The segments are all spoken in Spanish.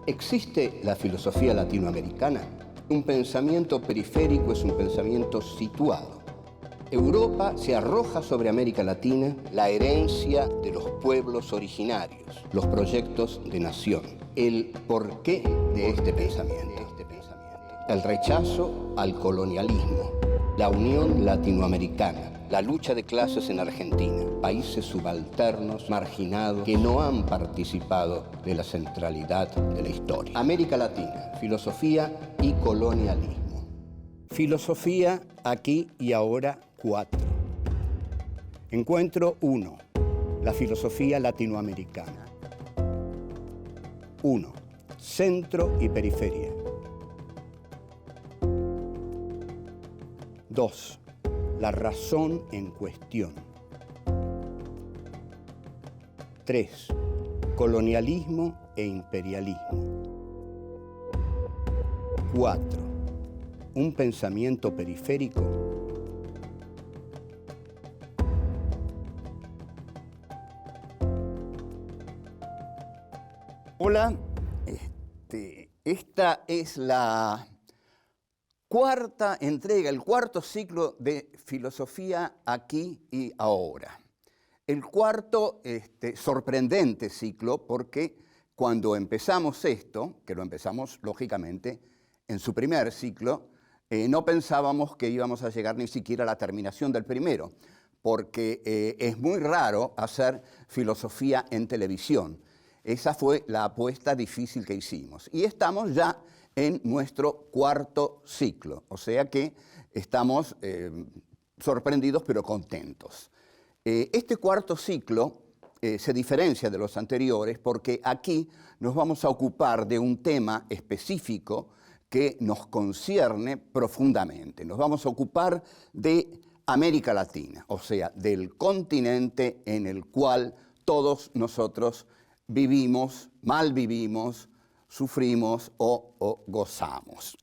¿Existe la filosofía latinoamericana? Un pensamiento periférico es un pensamiento situado. Europa se arroja sobre América Latina la herencia de los pueblos originarios, los proyectos de nación, el porqué de este pensamiento, el rechazo al colonialismo, la unión latinoamericana, la lucha de clases en Argentina, países subalternos, marginados, que no han participado de la centralidad de la historia. América Latina, filosofía y colonialismo. Filosofía aquí y ahora 4. Encuentro 1. La filosofía latinoamericana. 1. Centro y periferia. 2. La razón en cuestión. 3. Colonialismo e imperialismo. 4. Un pensamiento periférico. Hola, esta es la cuarta entrega, el cuarto ciclo de filosofía aquí y ahora. El cuarto sorprendente ciclo porque cuando empezamos esto, que lo empezamos lógicamente en su primer ciclo, no pensábamos que íbamos a llegar ni siquiera a la terminación del primero, porque es muy raro hacer filosofía en televisión. Esa fue la apuesta difícil que hicimos. Y estamos ya en nuestro cuarto ciclo, o sea que estamos sorprendidos pero contentos. Este cuarto ciclo se diferencia de los anteriores porque aquí nos vamos a ocupar de un tema específico que nos concierne profundamente. Nos vamos a ocupar de América Latina, o sea, del continente en el cual todos nosotros vivimos, malvivimos, sufrimos o gozamos.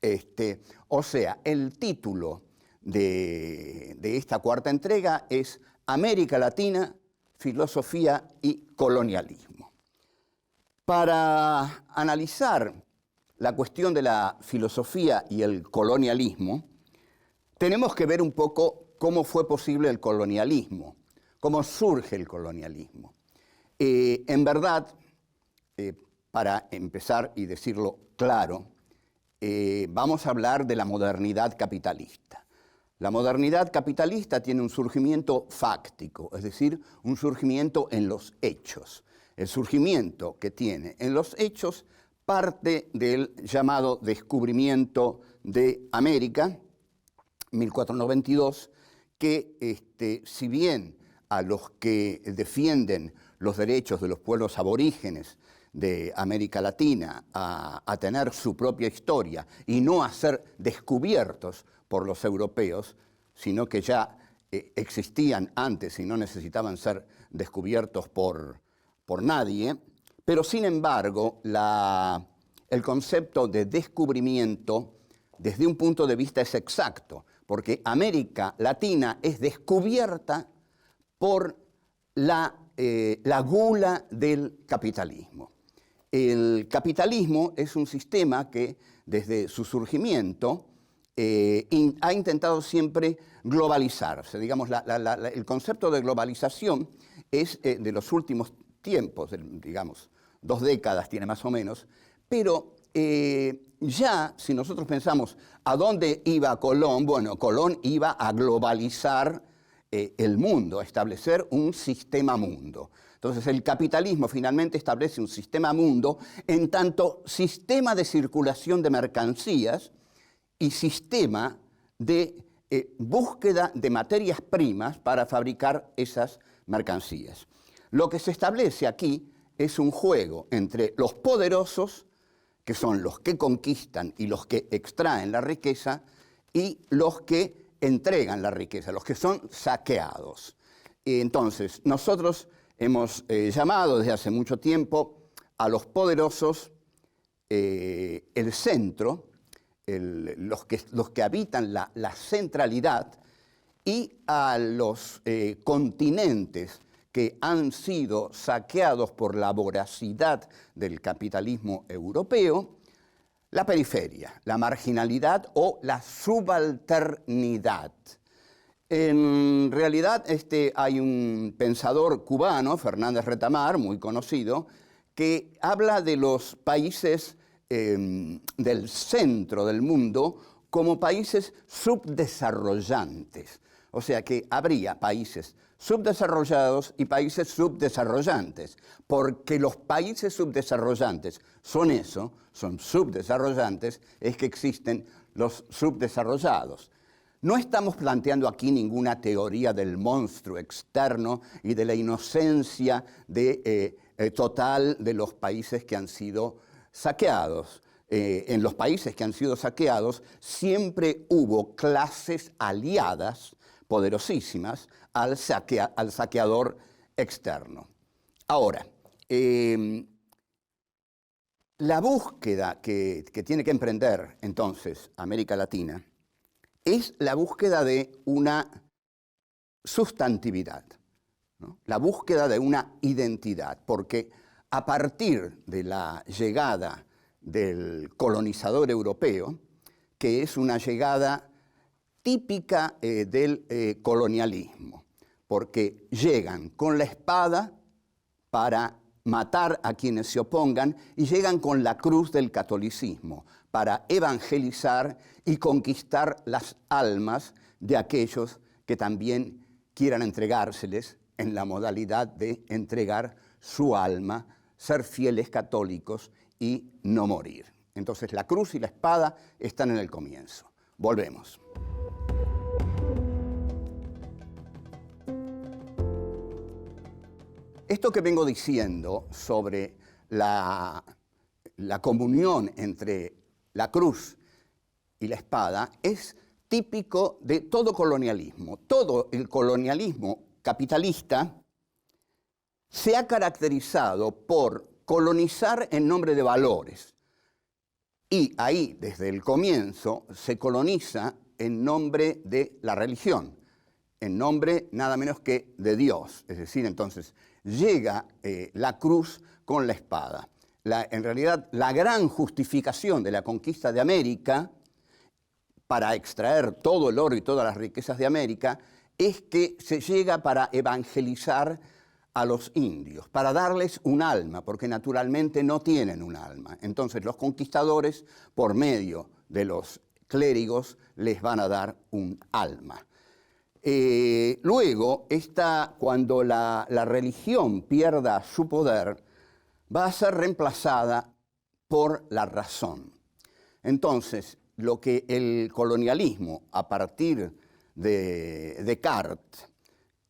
O sea, el título de esta cuarta entrega es América Latina, filosofía y colonialismo. Para analizar la cuestión de la filosofía y el colonialismo, tenemos que ver un poco cómo fue posible el colonialismo, cómo surge el colonialismo. En verdad, para empezar y decirlo claro, vamos a hablar de la modernidad capitalista. La modernidad capitalista tiene un surgimiento fáctico, es decir, un surgimiento en los hechos. El surgimiento que tiene en los hechos parte del llamado descubrimiento de América, 1492, que si bien a los que defienden los derechos de los pueblos aborígenes de América Latina a tener su propia historia y no a ser descubiertos por los europeos, sino que ya existían antes y no necesitaban ser descubiertos por nadie, pero sin embargo el concepto de descubrimiento desde un punto de vista es exacto, porque América Latina es descubierta por la gula del capitalismo. El capitalismo es un sistema que desde su surgimiento ha intentado siempre globalizarse. Digamos, el concepto de globalización es de los últimos tiempos, digamos, 2 décadas tiene más o menos, pero ya si nosotros pensamos a dónde iba Colón, bueno, Colón iba a globalizar el mundo, a establecer un sistema mundo. Entonces el capitalismo finalmente establece un sistema mundo en tanto sistema de circulación de mercancías y sistema de búsqueda de materias primas para fabricar esas mercancías. Lo que se establece aquí es un juego entre los poderosos, que son los que conquistan y los que extraen la riqueza, y los que entregan la riqueza, los que son saqueados. Entonces, nosotros hemos llamado desde hace mucho tiempo a los poderosos el centro, los que habitan la centralidad, y a los continentes que han sido saqueados por la voracidad del capitalismo europeo, la periferia, la marginalidad o la subalternidad. En realidad hay un pensador cubano, Fernández Retamar, muy conocido, que habla de los países del centro del mundo como países subdesarrollantes. O sea que habría países subdesarrollados y países subdesarrollantes, porque los países subdesarrollantes son eso, son subdesarrollantes, es que existen los subdesarrollados. No estamos planteando aquí ninguna teoría del monstruo externo y de la inocencia total de los países que han sido saqueados. En los países que han sido saqueados siempre hubo clases aliadas poderosísimas al saqueador externo. Ahora, la búsqueda que tiene que emprender entonces América Latina es la búsqueda de una sustantividad, ¿no? La búsqueda de una identidad, porque a partir de la llegada del colonizador europeo, que es una llegada típica del colonialismo, porque llegan con la espada para matar a quienes se opongan y llegan con la cruz del catolicismo para evangelizar y conquistar las almas de aquellos que también quieran entregárseles en la modalidad de entregar su alma, ser fieles católicos y no morir. Entonces la cruz y la espada están en el comienzo. Volvemos. Esto que vengo diciendo sobre la comunión entre la cruz y la espada es típico de todo colonialismo. Todo el colonialismo capitalista se ha caracterizado por colonizar en nombre de valores. Y ahí, desde el comienzo, se coloniza en nombre de la religión, en nombre nada menos que de Dios. Es decir, entonces, llega la cruz con la espada. En realidad, la gran justificación de la conquista de América, para extraer todo el oro y todas las riquezas de América, es que se llega para evangelizar a los indios, para darles un alma, porque naturalmente no tienen un alma. Entonces los conquistadores, por medio de los clérigos, les van a dar un alma. Luego, cuando la religión pierda su poder, va a ser reemplazada por la razón. Entonces, lo que el colonialismo, a partir de Descartes,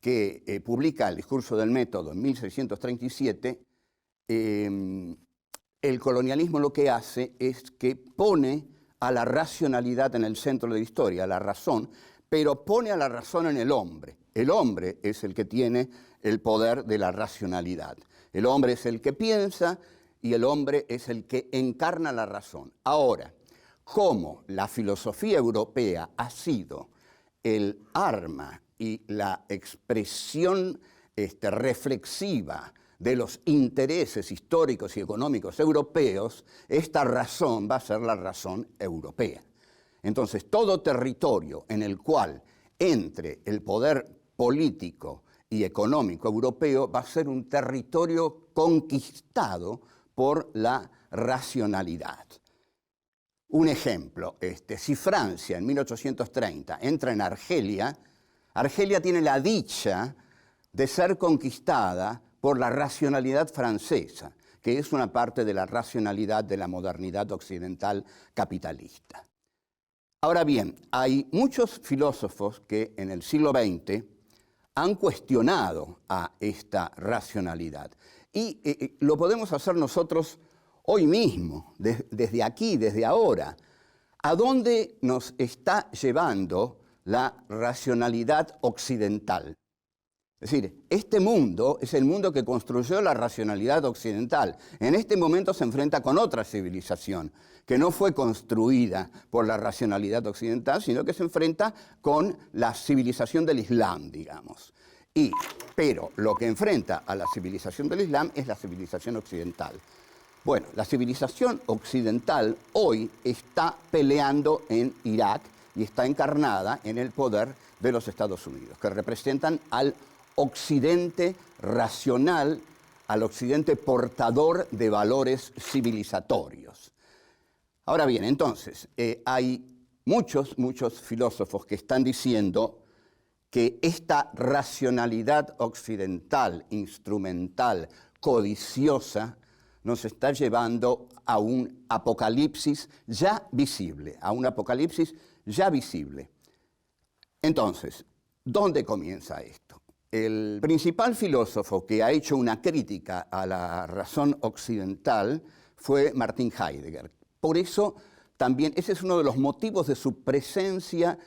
que publica el discurso del método en 1637, el colonialismo lo que hace es que pone a la racionalidad en el centro de la historia, a la razón, pero pone a la razón en el hombre. El hombre es el que tiene el poder de la racionalidad. El hombre es el que piensa y el hombre es el que encarna la razón. Ahora, como la filosofía europea ha sido el arma y la expresión reflexiva de los intereses históricos y económicos europeos, esta razón va a ser la razón europea. Entonces, todo territorio en el cual entre el poder político y económico europeo va a ser un territorio conquistado por la racionalidad. Un ejemplo, si Francia en 1830 entra en Argelia, Argelia tiene la dicha de ser conquistada por la racionalidad francesa, que es una parte de la racionalidad de la modernidad occidental capitalista. Ahora bien, hay muchos filósofos que en el siglo XX han cuestionado a esta racionalidad. Y lo podemos hacer nosotros hoy mismo, desde aquí, desde ahora. ¿A dónde nos está llevando la racionalidad occidental? Es decir, este mundo es el mundo que construyó la racionalidad occidental. En este momento se enfrenta con otra civilización, que no fue construida por la racionalidad occidental, sino que se enfrenta con la civilización del Islam, digamos. Pero lo que enfrenta a la civilización del Islam es la civilización occidental. Bueno, la civilización occidental hoy está peleando en Irak y está encarnada en el poder de los Estados Unidos, que representan al occidente racional, al occidente portador de valores civilizatorios. Ahora bien, entonces, hay muchos filósofos que están diciendo que esta racionalidad occidental, instrumental, codiciosa, nos está llevando a un apocalipsis ya visible, Entonces, ¿dónde comienza esto? El principal filósofo que ha hecho una crítica a la razón occidental fue Martin Heidegger. Por eso también ese es uno de los motivos de su presencia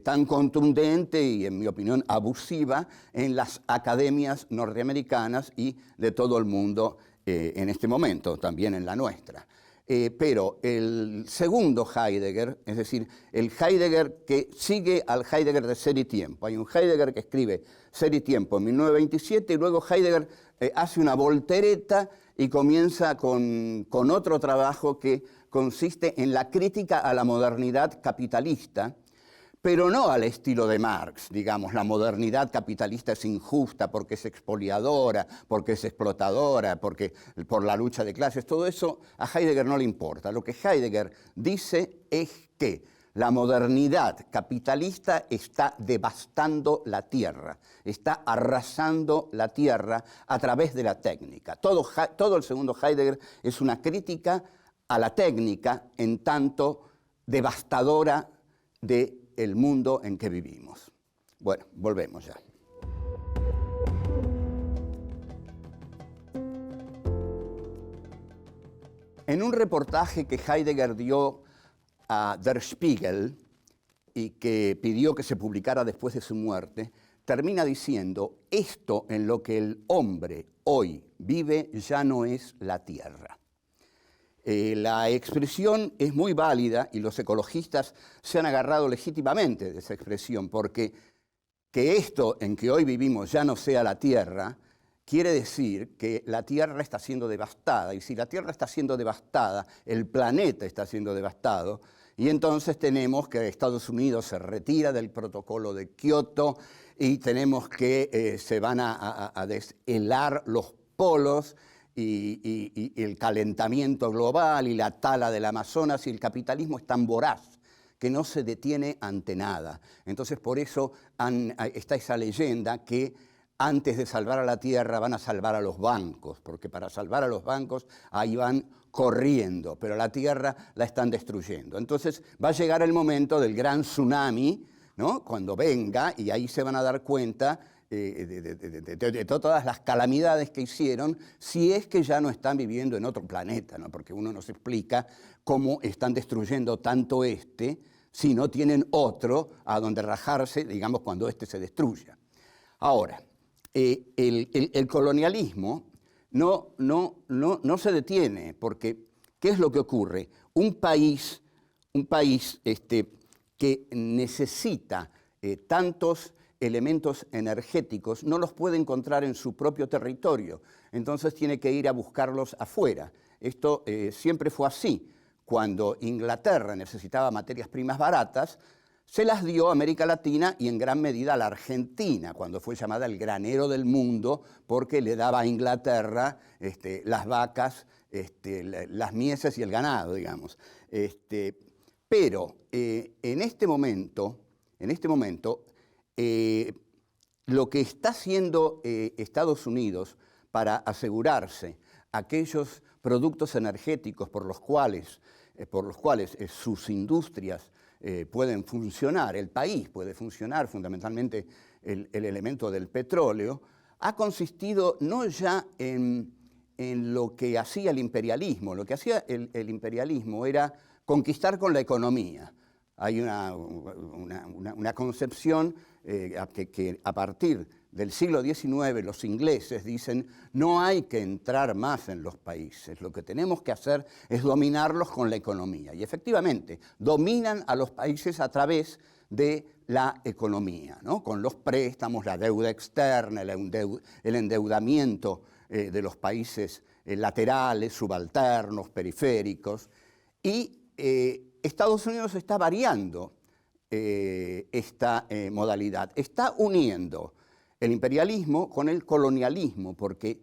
tan contundente y, en mi opinión, abusiva en las academias norteamericanas y de todo el mundo en este momento, también en la nuestra. Pero el segundo Heidegger, es decir, el Heidegger que sigue al Heidegger de Ser y Tiempo. Hay un Heidegger que escribe Ser y Tiempo en 1927 y luego Heidegger hace una voltereta y comienza con otro trabajo que consiste en la crítica a la modernidad capitalista, pero no al estilo de Marx, digamos, la modernidad capitalista es injusta porque es expoliadora, porque es explotadora, por la lucha de clases, todo eso a Heidegger no le importa. Lo que Heidegger dice es que la modernidad capitalista está devastando la tierra, está arrasando la tierra a través de la técnica. Todo el segundo Heidegger es una crítica a la técnica en tanto devastadora del mundo en que vivimos. Bueno, volvemos ya. En un reportaje que Heidegger dio a Der Spiegel y que pidió que se publicara después de su muerte, termina diciendo: esto en lo que el hombre hoy vive ya no es la tierra. La expresión es muy válida y los ecologistas se han agarrado legítimamente de esa expresión, porque que esto en que hoy vivimos ya no sea la tierra, quiere decir que la tierra está siendo devastada, y si la tierra está siendo devastada, el planeta está siendo devastado, y entonces tenemos que Estados Unidos se retira del protocolo de Kioto y tenemos que se van a deshelar los polos, y el calentamiento global y la tala del Amazonas, y el capitalismo es tan voraz que no se detiene ante nada. Entonces por eso está esa leyenda que antes de salvar a la tierra van a salvar a los bancos, porque para salvar a los bancos ahí van corriendo, pero la tierra la están destruyendo. Entonces va a llegar el momento del gran tsunami, ¿no? Cuando venga, y ahí se van a dar cuenta de todas las calamidades que hicieron, si es que ya no están viviendo en otro planeta, ¿no? Porque uno no se explica cómo están destruyendo tanto si no tienen otro a donde rajarse, digamos, cuando se destruya. Ahora, el colonialismo no se detiene, porque ¿qué es lo que ocurre? Un país que necesita tantos elementos energéticos no los puede encontrar en su propio territorio, entonces tiene que ir a buscarlos afuera. Esto siempre fue así. Cuando Inglaterra necesitaba materias primas baratas, se las dio a América Latina y en gran medida a la Argentina, cuando fue llamada el granero del mundo, porque le daba a Inglaterra las vacas, las mieses y el ganado, digamos. Pero en este momento, lo que está haciendo Estados Unidos para asegurarse aquellos productos energéticos por los cuales sus industrias pueden funcionar, el país puede funcionar, fundamentalmente el elemento del petróleo, ha consistido no ya en lo que hacía el imperialismo. Lo que hacía el imperialismo era conquistar con la economía. Hay una concepción que a partir del siglo XIX los ingleses dicen no hay que entrar más en los países, lo que tenemos que hacer es dominarlos con la economía. Y efectivamente, dominan a los países a través de la economía, ¿no? Con los préstamos, la deuda externa, el endeudamiento de los países laterales, subalternos, periféricos. Y Estados Unidos está variando esta modalidad, está uniendo el imperialismo con el colonialismo, porque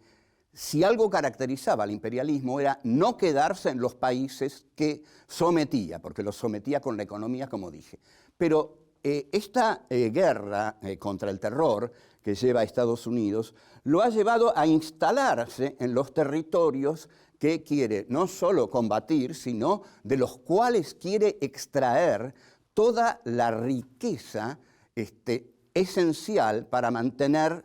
si algo caracterizaba al imperialismo era no quedarse en los países que sometía, porque los sometía con la economía, como dije. Pero esta guerra contra el terror que lleva a Estados Unidos lo ha llevado a instalarse en los territorios que quiere no solo combatir, sino de los cuales quiere extraer toda la riqueza esencial para mantener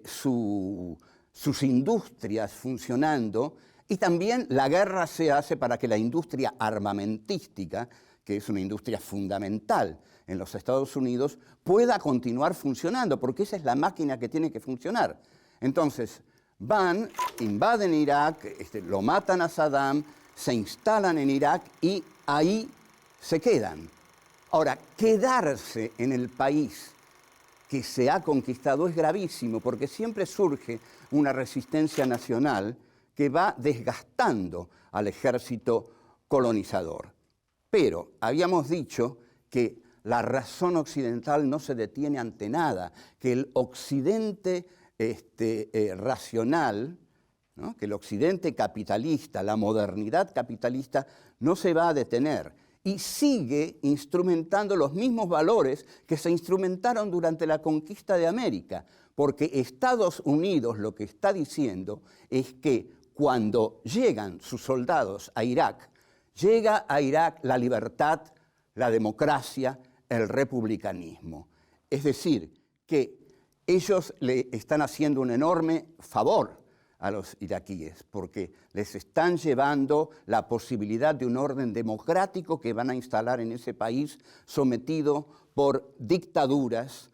sus industrias funcionando, y también la guerra se hace para que la industria armamentística, que es una industria fundamental en los Estados Unidos, pueda continuar funcionando, porque esa es la máquina que tiene que funcionar. Entonces, van, invaden Irak, lo matan a Saddam, se instalan en Irak y ahí se quedan. Ahora, quedarse en el país que se ha conquistado es gravísimo, porque siempre surge una resistencia nacional que va desgastando al ejército colonizador. Pero habíamos dicho que la razón occidental no se detiene ante nada, que el occidente racional, ¿no? Que el occidente capitalista, la modernidad capitalista, no se va a detener y sigue instrumentando los mismos valores que se instrumentaron durante la conquista de América, porque Estados Unidos lo que está diciendo es que cuando llegan sus soldados a Irak, llega a Irak la libertad, la democracia, el republicanismo. Es decir, que ellos le están haciendo un enorme favor a los iraquíes, porque les están llevando la posibilidad de un orden democrático que van a instalar en ese país sometido por dictaduras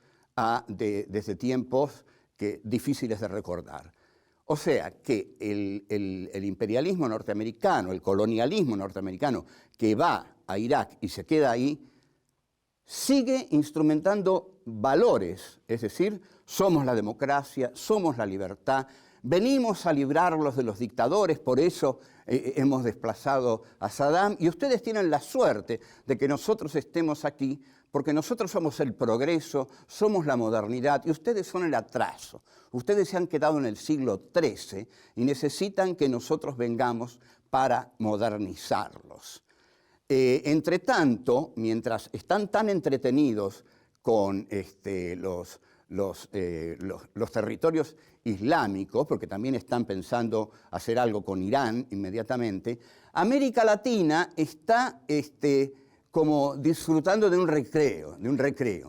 desde tiempos difíciles de recordar. O sea que el imperialismo norteamericano, el colonialismo norteamericano que va a Irak y se queda ahí, sigue instrumentando valores, es decir, somos la democracia, somos la libertad, venimos a librarlos de los dictadores, por eso hemos desplazado a Saddam, y ustedes tienen la suerte de que nosotros estemos aquí, porque nosotros somos el progreso, somos la modernidad, y ustedes son el atraso. Ustedes se han quedado en el siglo XIII y necesitan que nosotros vengamos para modernizarlos. Entre tanto, mientras están tan entretenidos con los territorios islámicos, porque también están pensando hacer algo con Irán inmediatamente, América Latina está como disfrutando de un recreo,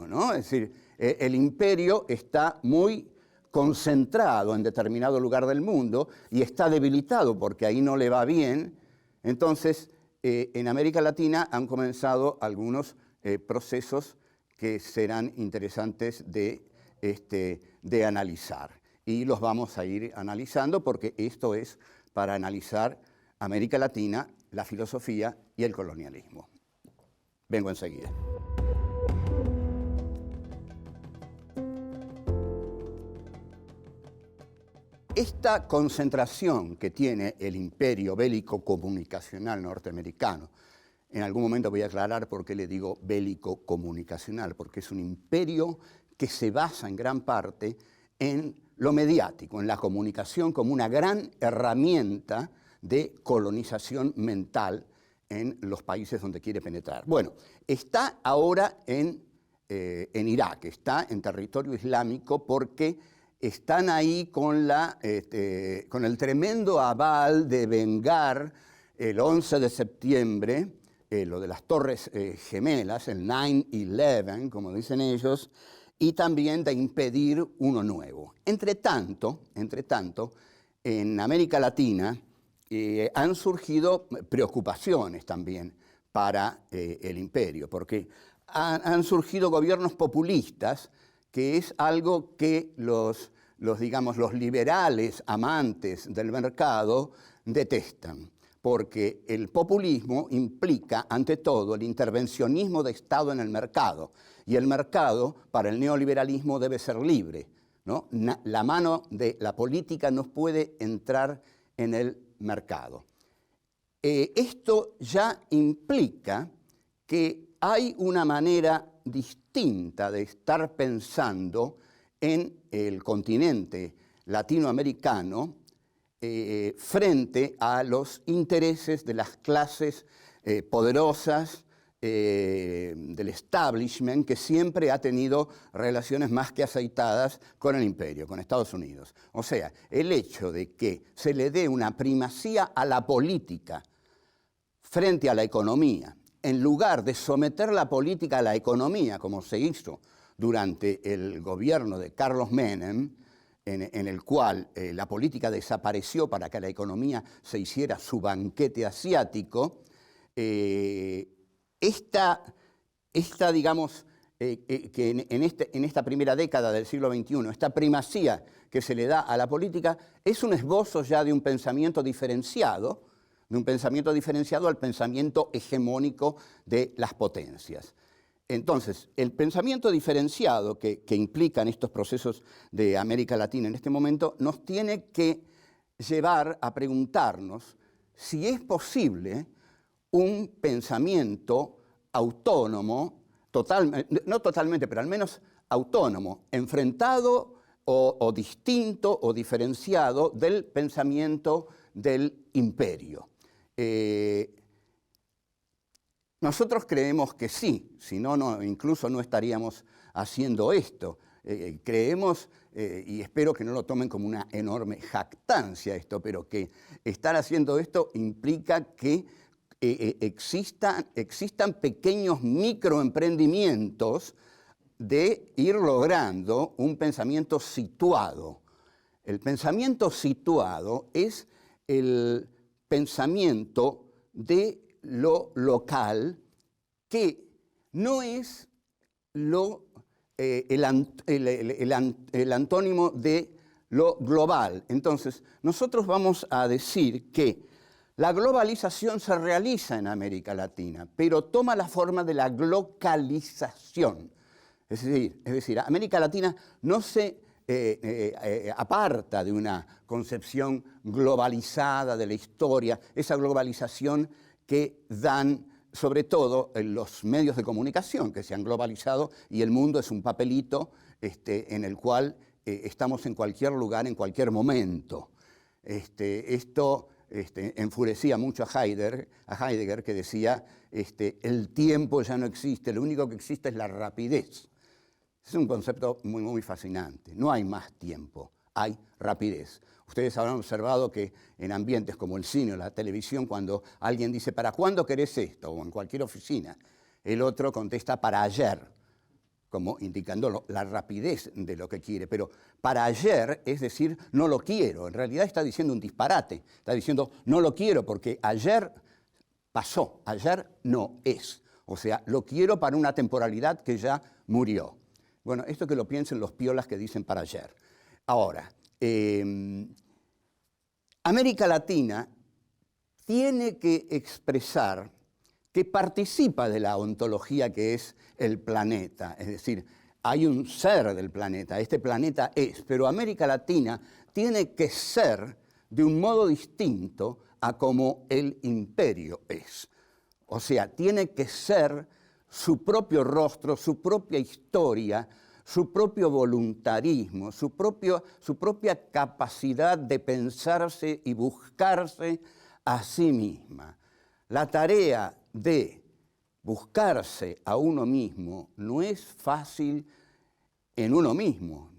¿no? Es decir, el imperio está muy concentrado en determinado lugar del mundo y está debilitado porque ahí no le va bien. Entonces, en América Latina han comenzado algunos procesos que serán interesantes de analizar. Y los vamos a ir analizando porque esto es para analizar América Latina, la filosofía y el colonialismo. Vengo enseguida. Esta concentración que tiene el imperio bélico comunicacional norteamericano, en algún momento voy a aclarar por qué le digo bélico comunicacional, porque es un imperio que se basa en gran parte en lo mediático, en la comunicación como una gran herramienta de colonización mental en los países donde quiere penetrar. Bueno, está ahora en Irak, está en territorio islámico porque están ahí con el tremendo aval de vengar el 11 de septiembre, lo de las Torres Gemelas, el 9/11, como dicen ellos, y también de impedir uno nuevo. Entre tanto, en América Latina han surgido preocupaciones también, para el imperio, porque han surgido gobiernos populistas, que es algo que los liberales amantes del mercado detestan, porque el populismo implica, ante todo, el intervencionismo de Estado en el mercado, y el mercado, para el neoliberalismo, debe ser libre, ¿no? La mano de la política no puede entrar en el mercado. Esto ya implica que hay una manera distinta de estar pensando en el continente latinoamericano frente a los intereses de las clases poderosas del establishment, que siempre ha tenido relaciones más que aceitadas con el imperio, con Estados Unidos. O sea, el hecho de que se le dé una primacía a la política frente a la economía, en lugar de someter la política a la economía, como se hizo durante el gobierno de Carlos Menem, en el cual la política desapareció para que la economía se hiciera su banquete asiático, digamos, que en esta primera década del siglo XXI, esta primacía que se le da a la política, es un esbozo ya de un pensamiento diferenciado, al pensamiento hegemónico de las potencias. Entonces, el pensamiento diferenciado que implican estos procesos de América Latina en este momento nos tiene que llevar a preguntarnos si es posible un pensamiento autónomo, no totalmente, pero al menos autónomo, enfrentado o distinto o diferenciado del pensamiento del imperio. Nosotros creemos que sí, si no, incluso no estaríamos haciendo esto. Creemos, y espero que no lo tomen como una enorme jactancia esto, pero que estar haciendo esto implica que existan pequeños microemprendimientos de ir logrando un pensamiento situado. El pensamiento situado es el pensamiento de lo local, que no es el antónimo de lo global. Entonces, nosotros vamos a decir que la globalización se realiza en América Latina, pero toma la forma de la glocalización. Es decir, América Latina no se aparta de una concepción globalizada de la historia, esa globalización que dan sobre todo los medios de comunicación que se han globalizado, y el mundo es un papelito en el cual estamos en cualquier lugar, en cualquier momento. Esto enfurecía mucho a Heidegger, que decía, el tiempo ya no existe, lo único que existe es la rapidez. Es un concepto muy, muy fascinante. No hay más tiempo, hay rapidez. Ustedes habrán observado que en ambientes como el cine o la televisión, cuando alguien dice, ¿para cuándo querés esto? O en cualquier oficina, el otro contesta, para ayer, como indicando la rapidez de lo que quiere. Pero para ayer es decir, no lo quiero. En realidad está diciendo un disparate. Está diciendo, no lo quiero porque ayer pasó, ayer no es. O sea, lo quiero para una temporalidad que ya murió. Bueno, esto que lo piensen los piolas que dicen para ayer. Ahora, América Latina tiene que expresar que participa de la ontología que es el planeta. Es decir, hay un ser del planeta, este planeta es, pero América Latina tiene que ser de un modo distinto a como el imperio es. O sea, tiene que ser su propio rostro, su propia historia, su propio voluntarismo, su propia capacidad de pensarse y buscarse a sí misma. La tarea de buscarse a uno mismo no es fácil en uno mismo.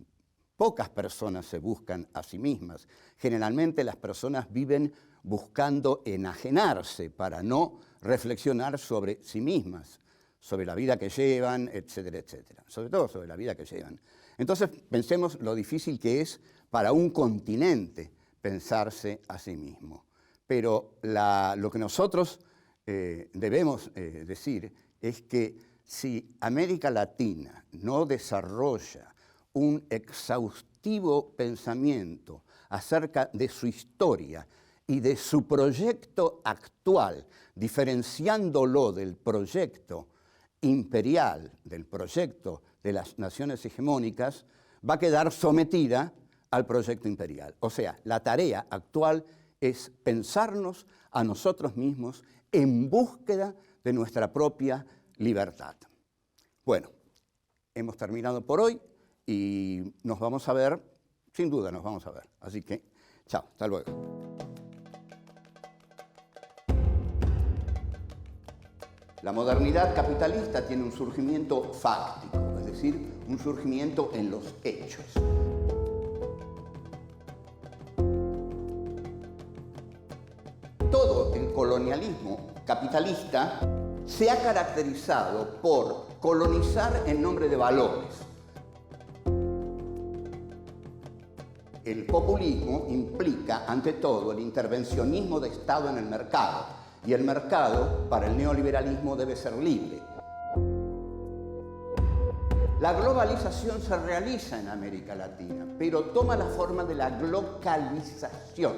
Pocas personas se buscan a sí mismas. Generalmente las personas viven buscando enajenarse para no reflexionar sobre sí mismas, sobre la vida que llevan, etcétera, etcétera. Sobre todo sobre la vida que llevan. Entonces pensemos lo difícil que es para un continente pensarse a sí mismo. Pero lo que nosotros debemos decir es que si América Latina no desarrolla un exhaustivo pensamiento acerca de su historia y de su proyecto actual, diferenciándolo del proyecto imperial, del proyecto de las naciones hegemónicas, va a quedar sometida al proyecto imperial. O sea, la tarea actual es pensarnos a nosotros mismos en búsqueda de nuestra propia libertad. Bueno, hemos terminado por hoy y nos vamos a ver, sin duda nos vamos a ver. Así que, chao, hasta luego. La modernidad capitalista tiene un surgimiento fáctico, es decir, un surgimiento en los hechos. Todo el colonialismo capitalista se ha caracterizado por colonizar en nombre de valores. El populismo implica, ante todo, el intervencionismo de Estado en el mercado, y el mercado, para el neoliberalismo, debe ser libre. La globalización se realiza en América Latina, pero toma la forma de la glocalización.